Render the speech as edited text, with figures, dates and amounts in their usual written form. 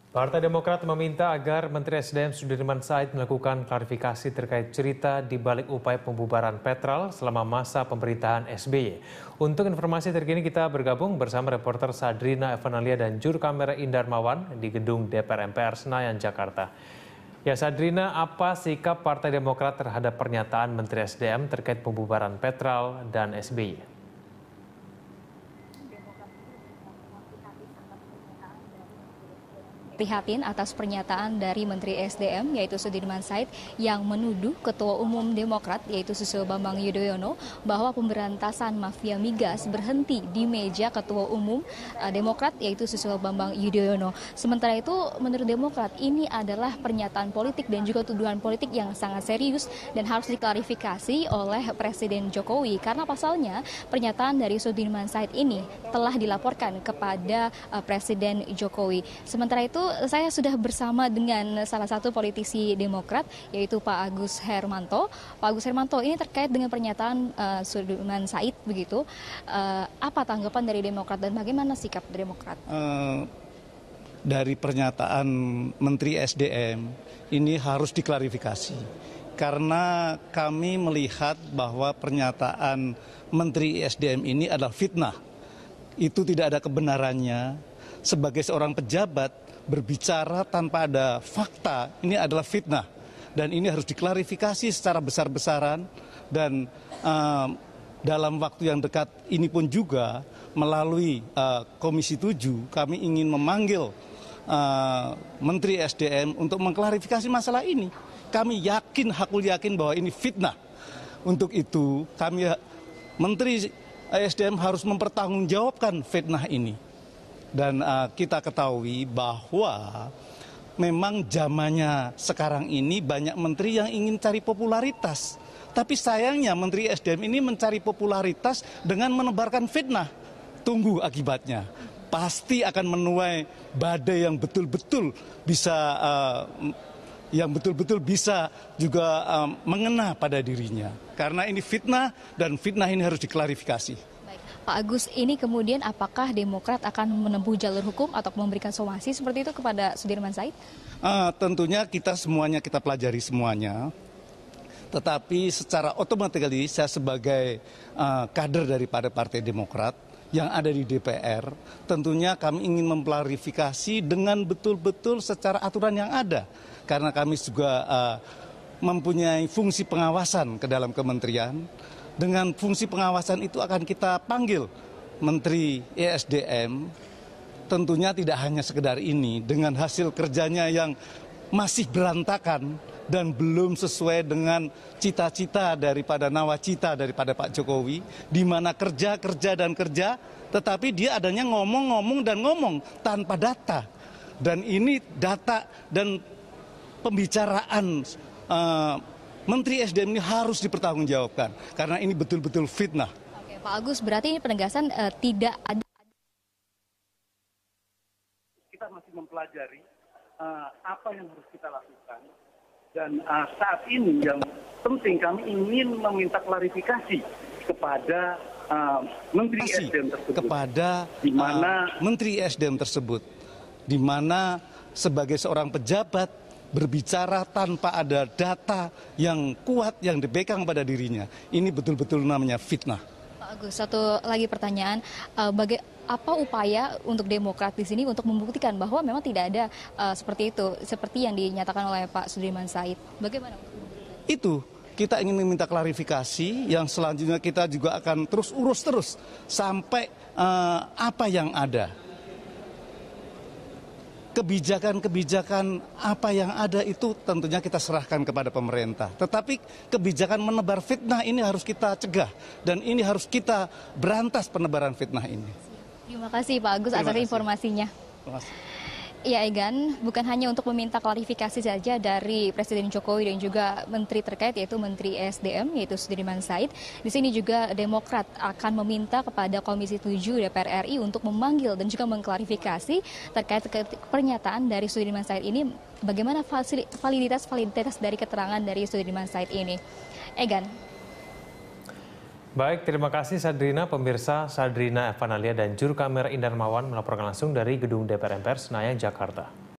Partai Demokrat meminta agar Menteri SDM Sudirman Said melakukan klarifikasi terkait cerita di balik upaya pembubaran Petral selama masa pemerintahan SBY. Untuk informasi terkini kita bergabung bersama reporter Sadrina Evanalia dan juru kamera Indar Mawan di gedung DPR MPR Senayan, Jakarta. Ya Sadrina, apa sikap Partai Demokrat terhadap pernyataan Menteri SDM terkait pembubaran Petral dan SBY? Prihatin atas pernyataan dari Menteri SDM yaitu Sudirman Said yang menuduh Ketua Umum Demokrat yaitu Susilo Bambang Yudhoyono bahwa pemberantasan mafia migas berhenti di meja Ketua Umum Demokrat yaitu Susilo Bambang Yudhoyono. Sementara itu menurut Demokrat ini adalah pernyataan politik dan juga tuduhan politik yang sangat serius dan harus diklarifikasi oleh Presiden Jokowi karena pasalnya pernyataan dari Sudirman Said ini telah dilaporkan kepada Presiden Jokowi. Sementara itu saya sudah bersama dengan salah satu politisi Demokrat yaitu Pak Agus Hermanto. Pak Agus Hermanto, ini terkait dengan pernyataan Sudirman Said begitu. Apa tanggapan dari Demokrat dan bagaimana sikap Demokrat? Dari pernyataan Menteri SDM ini harus diklarifikasi. Karena kami melihat bahwa pernyataan Menteri SDM ini adalah fitnah. Itu tidak ada kebenarannya. Sebagai seorang pejabat berbicara tanpa ada fakta, ini adalah fitnah. Dan ini harus diklarifikasi secara besar-besaran. Dan dalam waktu yang dekat ini pun juga melalui Komisi 7 kami ingin memanggil Menteri SDM untuk mengklarifikasi masalah ini. Kami yakin, hakul yakin bahwa ini fitnah. Untuk itu kami Menteri SDM harus mempertanggungjawabkan fitnah ini. Dan kita ketahui bahwa memang zamannya sekarang ini banyak menteri yang ingin cari popularitas. Tapi sayangnya Menteri SDM ini mencari popularitas dengan menebarkan fitnah. Tunggu akibatnya. Pasti akan menuai badai yang betul-betul bisa juga mengena pada dirinya. Karena ini fitnah dan fitnah ini harus diklarifikasi. Pak Agus, ini kemudian apakah Demokrat akan menempuh jalur hukum atau memberikan somasi seperti itu kepada Sudirman Said? Tentunya kita pelajari semuanya. Tetapi secara otomatis saya sebagai kader daripada Partai Demokrat yang ada di DPR, tentunya kami ingin memklarifikasi dengan betul-betul secara aturan yang ada. Karena kami juga mempunyai fungsi pengawasan ke dalam kementerian. Dengan fungsi pengawasan itu akan kita panggil Menteri ESDM, tentunya tidak hanya sekedar ini, dengan hasil kerjanya yang masih berantakan dan belum sesuai dengan cita-cita daripada nawacita daripada Pak Jokowi, di mana kerja, tetapi dia adanya ngomong dan ngomong tanpa data. Dan ini data dan pembicaraan Menteri SDM ini harus dipertanggungjawabkan karena ini betul-betul fitnah. Oke, Pak Agus, berarti ini penegasan tidak ada. Kita masih mempelajari apa yang harus kita lakukan dan saat ini yang penting kami ingin meminta klarifikasi kepada Menteri SDM tersebut. Kepada Menteri SDM tersebut, di mana sebagai seorang pejabat berbicara tanpa ada data yang kuat yang dipegang pada dirinya. Ini betul-betul namanya fitnah. Pak Agus, satu lagi pertanyaan, apa upaya untuk Demokrat di sini untuk membuktikan bahwa memang tidak ada seperti itu, seperti yang dinyatakan oleh Pak Sudirman Said? Bagaimana? Itu kita ingin meminta klarifikasi yang selanjutnya kita juga akan terus urus sampai apa yang ada. Kebijakan apa yang ada itu tentunya kita serahkan kepada pemerintah. Tetapi kebijakan menebar fitnah ini harus kita cegah. Dan ini harus kita berantas penebaran fitnah ini. Terima kasih Pak Agus atas informasinya. Terima kasih. Ya Egan, bukan hanya untuk meminta klarifikasi saja dari Presiden Jokowi dan juga Menteri terkait yaitu Menteri SDM yaitu Sudirman Said. Di sini juga Demokrat akan meminta kepada Komisi 7 DPR RI untuk memanggil dan juga mengklarifikasi terkait pernyataan dari Sudirman Said ini. Bagaimana validitas dari keterangan dari Sudirman Said ini? Egan. Baik, terima kasih Sadrina. Pemirsa, Sadrina Evanalia dan juru kamera Indar Mawan melaporkan langsung dari gedung DPR MPR Senayan, Jakarta.